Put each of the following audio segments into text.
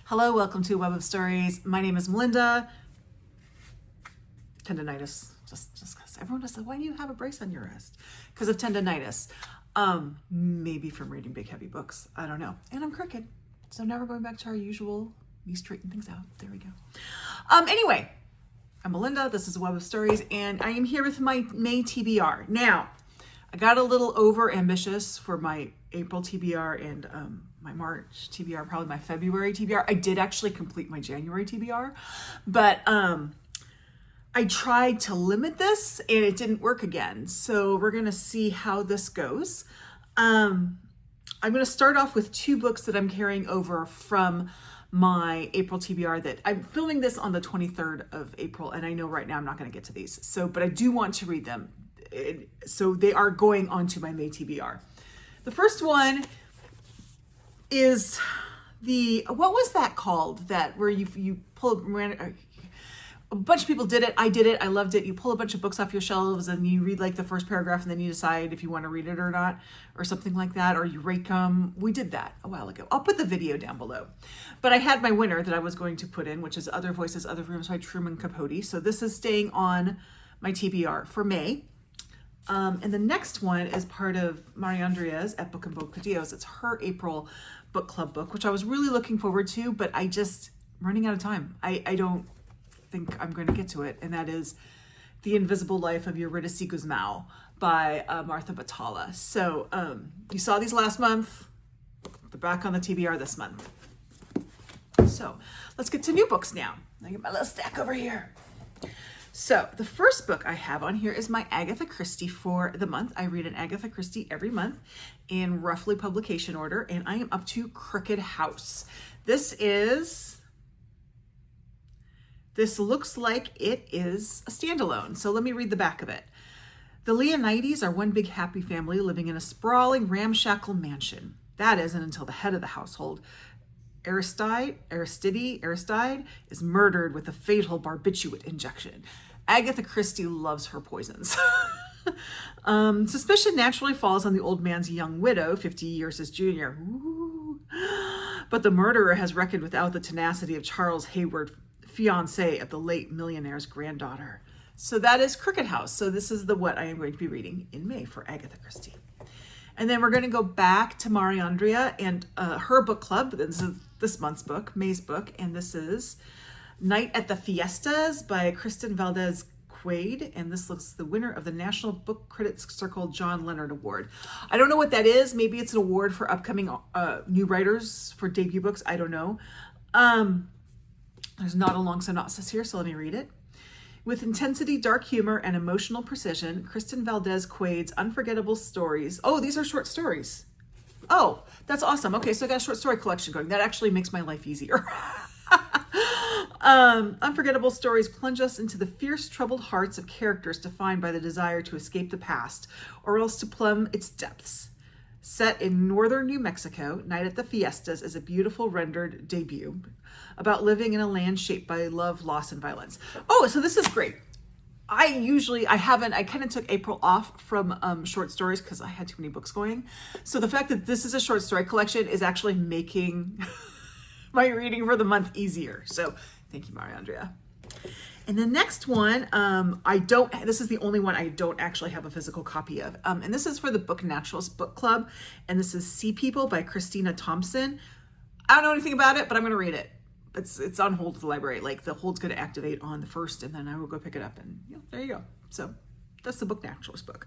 Hello, welcome to Web of Stories. My name is Melinda. Tendonitis, just because everyone just said, why do you have a brace on your wrist? Because of tendonitis. Maybe from reading big heavy books. I don't know. And I'm crooked. So now we're going back to our usual, we straighten things out. There we go. Anyway, I'm Melinda. This is Web of Stories, and I am here with my May TBR. Now, I got a little over ambitious for my April TBR and my March TBR, probably my February TBR. I did actually complete my January TBR, but I tried to limit this and it didn't work again. So we're going to see how this goes. I'm going to start off with two books that I'm carrying over from my April TBR that I'm filming this on the 23rd of April. And I know right now I'm not going to get to these. But I do want to read them. So they are going on to my May TBR. The first one is what was that called? That where you pull a bunch of people did it. I did it. I loved it. You pull a bunch of books off your shelves and you read like the first paragraph and then you decide if you want to read it or not, or something like that, or you rate them. We did that a while ago. I'll put the video down below. But I had my winner that I was going to put in, which is Other Voices, Other Rooms by Truman Capote. So this is staying on my TBR for May. And the next one is part of Mariandria's at Book and Bocadillos. It's her April book club book, which I was really looking forward to, but I'm running out of time. I don't think I'm going to get to it. And that is The Invisible Life of Euridice Gusmao by Martha Batalha. So you saw these last month. They're back on the TBR this month. So let's get to new books now. I get my little stack over here. So the first book I have on here is my Agatha Christie for the month. I read an Agatha Christie every month in roughly publication order, and I am up to Crooked House. This looks like it is a standalone. So let me read the back of it. The Leonides are one big happy family living in a sprawling ramshackle mansion. That isn't until the head of the household, Aristide, is murdered with a fatal barbiturate injection. Agatha Christie loves her poisons. Suspicion naturally falls on the old man's young widow, 50 years his junior. Ooh. But the murderer has reckoned without the tenacity of Charles Hayward, fiancé of the late millionaire's granddaughter. So that is Crooked House. So this is what I am going to be reading in May for Agatha Christie. And then we're going to go back to Mariandria and her book club. This is this month's book, May's book, and this is Night at the Fiestas by Kristin Valdez Quade, and this looks the winner of the National Book Critics Circle John Leonard Award. I don't know what that is. Maybe it's an award for upcoming new writers for debut books. I don't know. There's not a long synopsis here, so let me read it. With intensity, dark humor, and emotional precision, Kristin Valdez Quade's unforgettable stories. Oh, these are short stories. Oh, that's awesome. Okay, so I got a short story collection going. That actually makes my life easier. Unforgettable stories plunge us into the fierce, troubled hearts of characters defined by the desire to escape the past, or else to plumb its depths. Set in northern New Mexico, Night at the Fiestas is a beautiful rendered debut about living in a land shaped by love, loss, and violence. Oh, so this is great. I kind of took April off from short stories because I had too many books going. So the fact that this is a short story collection is actually making my reading for the month easier. So thank you, Mariandria. And the next one, this is the only one I don't actually have a physical copy of. And this is for the Book Naturalist Book Club. And this is Sea People by Christina Thompson. I don't know anything about it, but I'm going to read it. It's on hold at the library. Like the hold's going to activate on the 1st, and then I will go pick it up, and there you go. So that's the Book Naturalist book.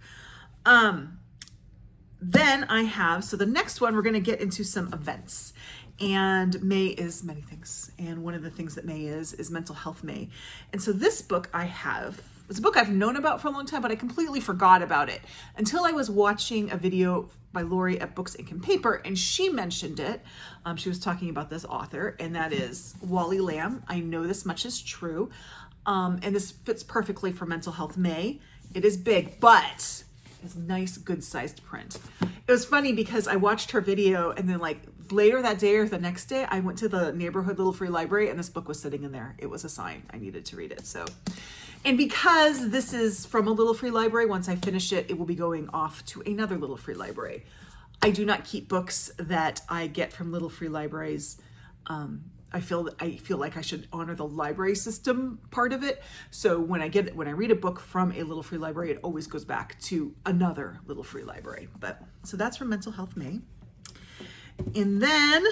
Then I have, so the next one, we're going to get into some events. And May is many things. And one of the things that May is Mental Health May. And so this book it's a book I've known about for a long time, but I completely forgot about it until I was watching a video by Lori at Books, Ink, and Paper, and she mentioned it. She was talking about this author, and that is Wally Lamb. I know this much is true. And this fits perfectly for Mental Health May. It is big, but it's nice, good-sized print. It was funny because I watched her video, and then later that day or the next day, I went to the neighborhood little free library, and this book was sitting in there. It was a sign. I needed to read it. And because this is from a little free library, once I finish it, it will be going off to another little free library. I do not keep books that I get from little free libraries I feel like I should honor the library system part of it. So when I read a book from a Little Free Library, it always goes back to another Little Free Library. But so that's from Mental Health May. And then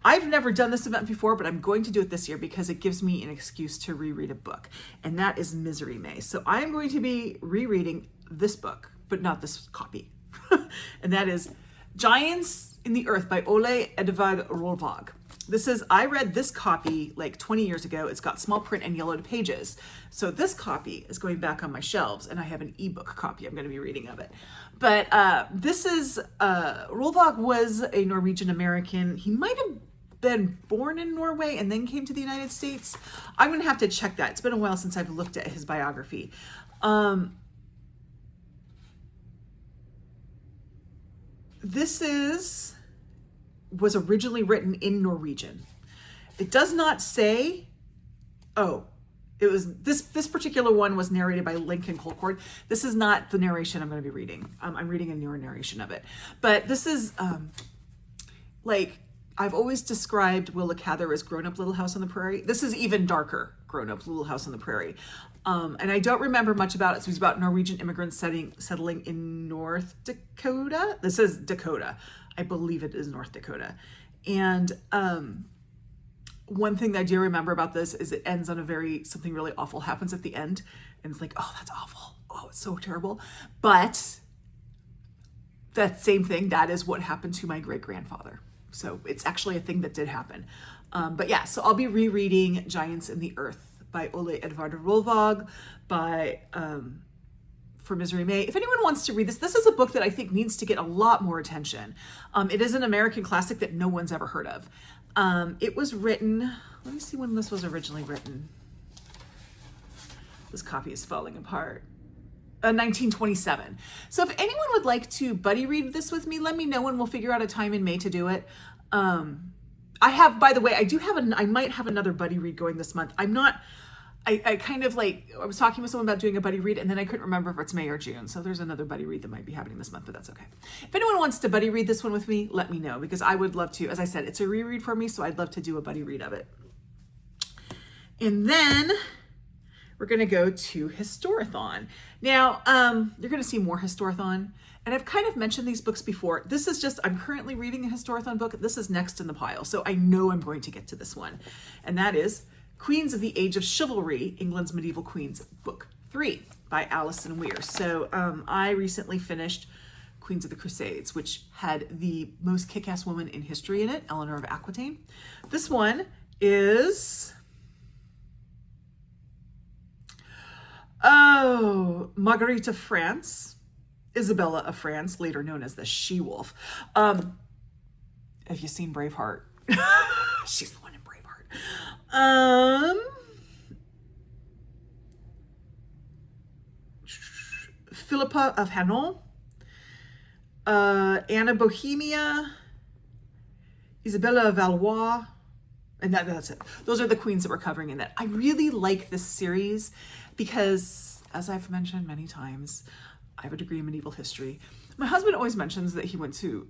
I've never done this event before, but I'm going to do it this year because it gives me an excuse to reread a book. And that is Misery May. So I'm going to be rereading this book, but not this copy. And that is Giants in the Earth by Ole Edvard Rölvaag. I read this copy like 20 years ago. It's got small print and yellowed pages. So this copy is going back on my shelves, and I have an ebook copy I'm going to be reading of it. But Rölvaag was a Norwegian American. He might have been born in Norway and then came to the United States. I'm going to have to check that. It's been a while since I've looked at his biography. Was originally written in Norwegian. It does not say, it was this particular one was narrated by Lincoln Colcord. This is not the narration I'm going to be reading. I'm reading a newer narration of it. But this is like I've always described Willa Cather as Grown Up Little House on the Prairie. This is even darker, Grown Up Little House on the Prairie. And I don't remember much about it. So it's about Norwegian immigrants settling in North Dakota. This is Dakota. I believe it is North Dakota. And one thing that I do remember about this is it ends on something really awful happens at the end. And it's like, oh, that's awful. Oh, it's so terrible. But that same thing, that is what happened to my great-grandfather. So it's actually a thing that did happen. But yeah, so I'll be rereading Giants in the Earth by Ole Edvard Rölvaag for Misery May. If anyone wants to read this is a book that I think needs to get a lot more attention. It is an American classic that no one's ever heard of. It was written, let me see when this was originally written. This copy is falling apart. 1927. So if anyone would like to buddy read this with me, let me know and we'll figure out a time in May to do it. I might have another buddy read going this month. I was talking with someone about doing a buddy read and then I couldn't remember if it's May or June. So there's another buddy read that might be happening this month, but that's okay. If anyone wants to buddy read this one with me, let me know because I would love to. As I said, it's a reread for me, so I'd love to do a buddy read of it. And then we're going to go to Historathon. Now, you're going to see more Historathon. And I've kind of mentioned these books before. I'm currently reading a Historathon book. This is next in the pile. So I know I'm going to get to this one. And that is Queens of the Age of Chivalry, England's Medieval Queens, Book 3 by Alison Weir. So I recently finished Queens of the Crusades, which had the most kick-ass woman in history in it, Eleanor of Aquitaine. This one is... Marguerite of France, Isabella of France, later known as the She-Wolf. Have you seen Braveheart? She's the one in Braveheart. Philippa of Hainaut, Anna Bohemia, Isabella of Valois, and that's it. Those are the queens that we're covering in that. I really like this series because, as I've mentioned many times, I have a degree in medieval history. My husband always mentions that he went to,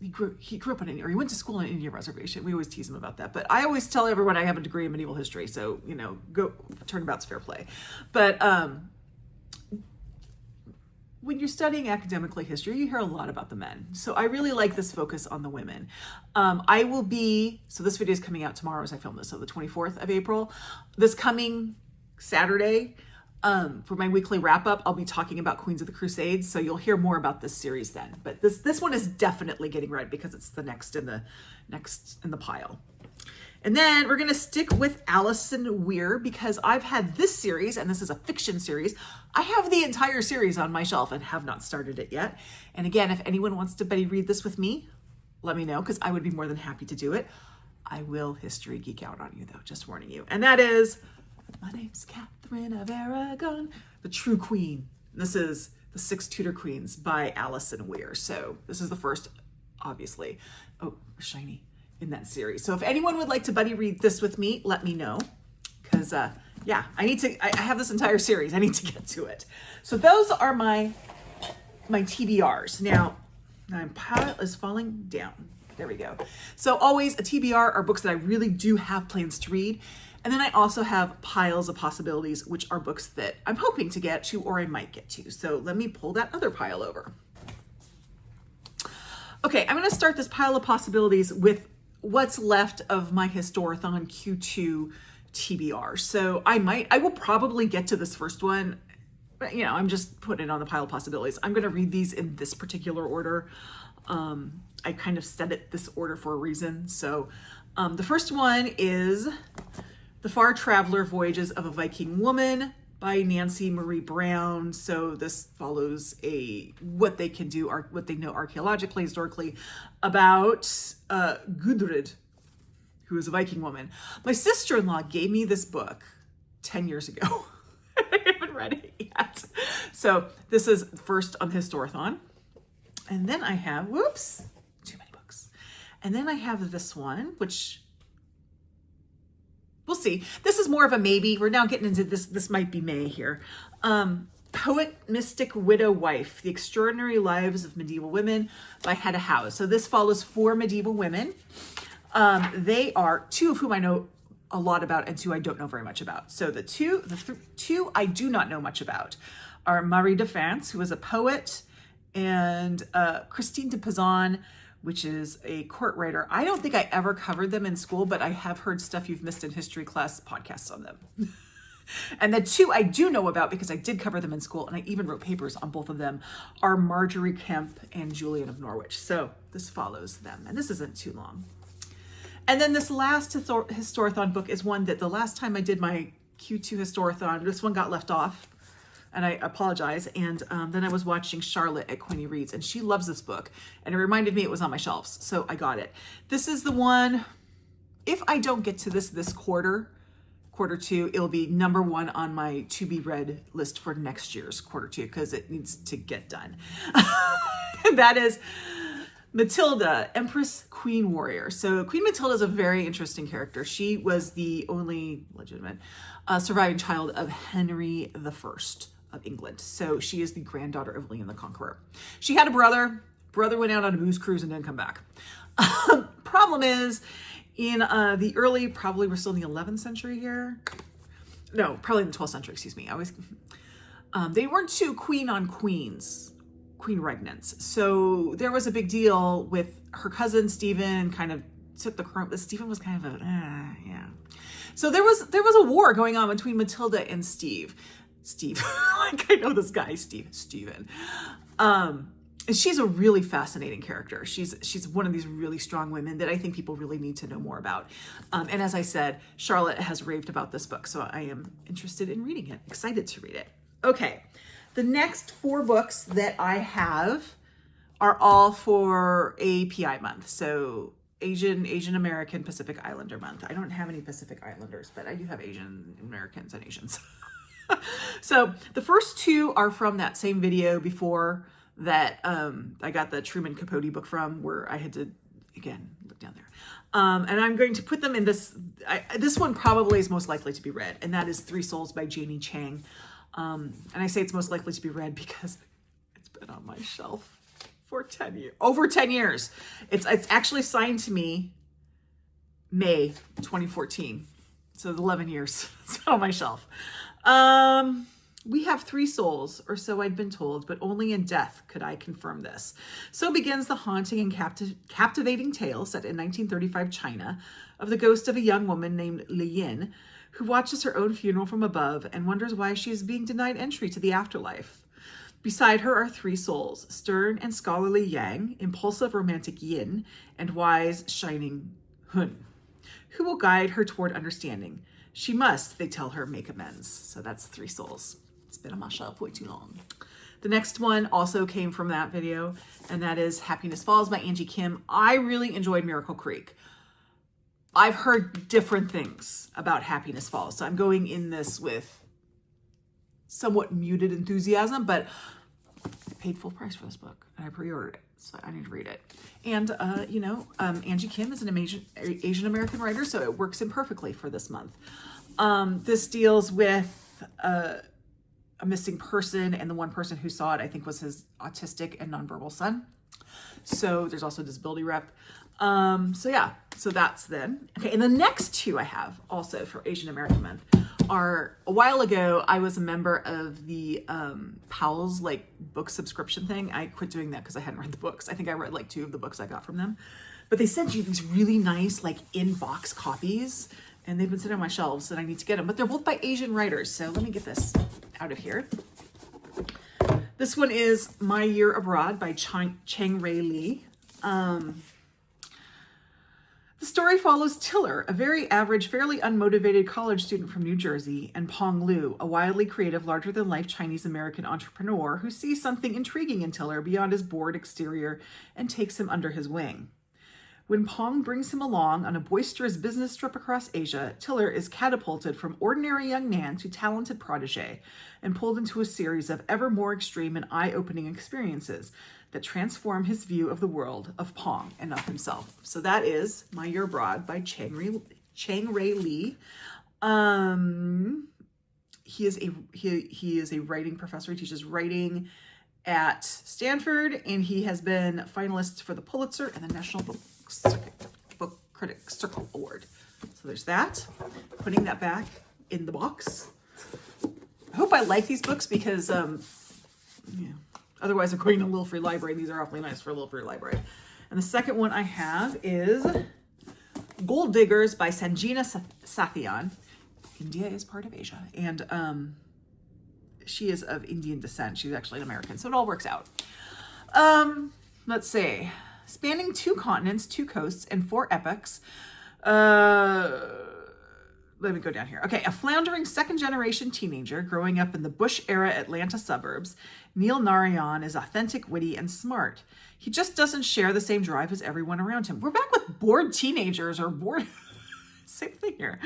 he grew up on Indian, or he went to school on an Indian reservation. We always tease him about that. But I always tell everyone I have a degree in medieval history. So, go, turnabout's fair play. But when you're studying academically history, you hear a lot about the men. So I really like this focus on the women. So this video is coming out tomorrow as I film this, so the 24th of April. This coming Saturday, for my weekly wrap up, I'll be talking about Queens of the Crusades. So you'll hear more about this series then. But this one is definitely getting read because it's the next in the pile. And then we're going to stick with Alison Weir because I've had this series, and this is a fiction series. I have the entire series on my shelf and have not started it yet. And again, if anyone wants to buddy read this with me, let me know because I would be more than happy to do it. I will history geek out on you though, just warning you. And that is, my name's Katherine of Aragon, the True Queen. This is The Six Tudor Queens by Alison Weir. So this is the first, obviously. Oh, shiny. In that series. So if anyone would like to buddy read this with me, let me know. Because, I have this entire series. I need to get to it. So those are my TBRs. Now, my pile is falling down. There we go. So always a TBR are books that I really do have plans to read. And then I also have piles of possibilities, which are books that I'm hoping to get to or I might get to. So let me pull that other pile over. Okay, I'm going to start this pile of possibilities with what's left of my Historathon Q2 TBR. So I will probably get to this first one, but I'm just putting it on the pile of possibilities. I'm going to read these in this particular order. I kind of set it this order for a reason. So the first one is The Far Traveler Voyages of a Viking Woman by Nancy Marie Brown. So this follows what they can do, or what they know archaeologically, historically, about Gudrid, who is a Viking woman. My sister-in-law gave me this book 10 years ago. I haven't read it yet. So this is first on Historathon. And then I have, whoops, too many books. And then I have this one, which we'll see. This is more of a maybe. We're now getting into this. This might be May here. Poet, Mystic, Widow, Wife, The Extraordinary Lives of Medieval Women by Hetta House. So this follows 4 medieval women. They are 2 of whom I know a lot about and 2 I don't know very much about. So the two I do not know much about are Marie de France, who is a poet, and Christine de Pizan, which is a court writer. I don't think I ever covered them in school, but I have heard Stuff You've Missed in History class podcasts on them. And the 2 I do know about, because I did cover them in school, and I even wrote papers on both of them, are Marjorie Kemp and Julian of Norwich. So this follows them, and this isn't too long. And then this last Historathon book is one that the last time I did my Q2 Historathon, this one got left off. And I apologize. And then I was watching Charlotte at Queenie Reads, and she loves this book. And it reminded me it was on my shelves, so I got it. This is the one, if I don't get to this quarter 2, it'll be number 1 on my to be read list for next year's quarter 2, because it needs to get done. That is Matilda, Empress, Queen Warrior. So Queen Matilda is a very interesting character. She was the only legitimate surviving child of Henry I of England. So she is the granddaughter of William the Conqueror. She had a brother. Brother went out on a booze cruise and didn't come back. Problem is, in the early, probably we're still in the 11th century here. No, probably in the 12th century, excuse me. They weren't 2 queen on queens, queen regnants. So there was a big deal with her cousin Stephen, kind of took the crown, but Stephen was kind of yeah. So there was a war going on between Matilda and Steve. Like I know this guy, Stephen. And she's a really fascinating character. She's one of these really strong women that I think people really need to know more about. And as I said, Charlotte has raved about this book, so I am interested in reading it, excited to read it. Okay, the next 4 books that I have are all for API month. So Asian American Pacific Islander month. I don't have any Pacific Islanders, but I do have Asian Americans and Asians. So the first 2 are from that same video before that I got the Truman Capote book from, where I had to, again, look down there. And I'm going to put them in this. This one probably is most likely to be read, and that is 3 Souls by Janie Chang. And I say it's most likely to be read because it's been on my shelf for 10 years, over 10 years. It's actually signed to me May 2014. So 11 years it's on my shelf. We have 3 souls, or so I'd been told, but only in death could I confirm this. So begins the haunting and captivating tale set in 1935 China of the ghost of a young woman named Li Yin, who watches her own funeral from above and wonders why she is being denied entry to the afterlife. Beside her are 3 souls, stern and scholarly Yang, impulsive romantic Yin, and wise, shining Hun, who will guide her toward understanding. She must, they tell her, make amends. So that's 3 souls. It's been on my shelf way too long. The next one also came from that video, and that is Happiness Falls by Angie Kim. I really enjoyed Miracle Creek. I've heard different things about Happiness Falls, so I'm going in this with somewhat muted enthusiasm, but I paid full price for this book, and I pre-ordered it, so I need to read it. And, Angie Kim is an Asian American writer, so it works in perfectly for this month. This deals with a missing person, and the one person who saw it, I think, was his autistic and nonverbal son. So there's also disability rep. So yeah, so that's then. Okay, and the next two I have also for Asian American Month are, a while ago, I was a member of the Powell's like book subscription thing. I quit doing that because I hadn't read the books. I think I read like 2 of the books I got from them. But they sent you these really nice like in-box copies, and they've been sitting on my shelves and I need to get them. But they're both by Asian writers. So let me get this out of here. This one is My Year Abroad by Chang-Rae Lee. The story follows Tiller, a very average, fairly unmotivated college student from New Jersey, and Pong Lu, a wildly creative, larger-than-life Chinese-American entrepreneur who sees something intriguing in Tiller beyond his bored exterior and takes him under his wing. When Pong brings him along on a boisterous business trip across Asia, Tiller is catapulted from ordinary young man to talented protege and pulled into a series of ever more extreme and eye-opening experiences that transform his view of the world, of Pong, and of himself. So that is My Year Abroad by Chang-Rae Lee. He is a writing professor. He teaches writing at Stanford, and he has been finalist for the Pulitzer and the National Book Critics Circle Award. So there's that. Putting that back in the box. I hope I like these books because, otherwise I'm going to Little Free Library. These are awfully nice for a Little Free Library. And the second one I have is Gold Diggers by Sanjena Sathian. India is part of Asia. And she is of Indian descent. She's actually an American. So it all works out. Let's see. Spanning 2 continents, 2 coasts, and 4 epochs. Let me go down here. Okay, a floundering second-generation teenager growing up in the Bush-era Atlanta suburbs, Neil Narayan is authentic, witty, and smart. He just doesn't share the same drive as everyone around him. We're back with bored teenagers or bored... Same thing here.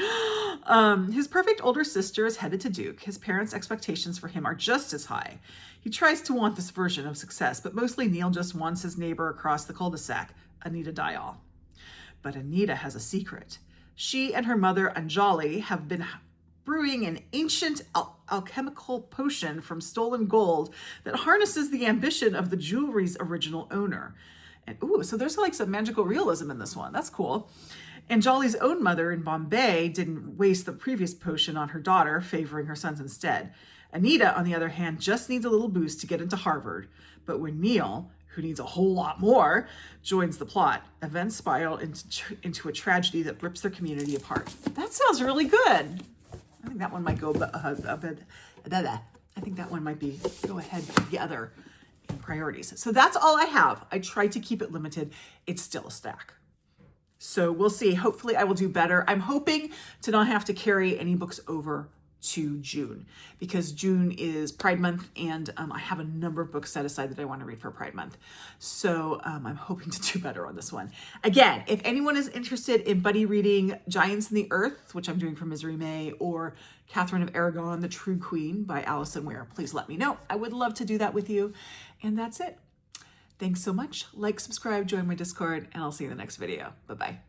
His perfect older sister is headed to Duke. His parents' expectations for him are just as high. He tries to want this version of success, but mostly Neil just wants his neighbor across the cul-de-sac, Anita Dial. But Anita has a secret. She and her mother, Anjali, have been brewing an ancient alchemical potion from stolen gold that harnesses the ambition of the jewelry's original owner. And ooh, so there's like some magical realism in this one. That's cool. Anjali's own mother in Bombay didn't waste the previous potion on her daughter, favoring her sons instead. Anita, on the other hand, just needs a little boost to get into Harvard. But when Neil, who needs a whole lot more, joins the plot, events spiral into a tragedy that rips their community apart. That sounds really good. I think that one might go I think that one might be go ahead together in priorities. So that's all I have. I tried to keep it limited. It's still a stack. So we'll see. Hopefully I will do better. I'm hoping to not have to carry any books over to June because June is Pride Month and I have a number of books set aside that I want to read for Pride Month. So I'm hoping to do better on this one. Again, if anyone is interested in buddy reading Giants in the Earth, which I'm doing for Misery May, or Katherine of Aragon, The True Queen by Alison Weir, please let me know. I would love to do that with you. And that's it. Thanks so much. Like, subscribe, join my Discord, and I'll see you in the next video. Bye-bye.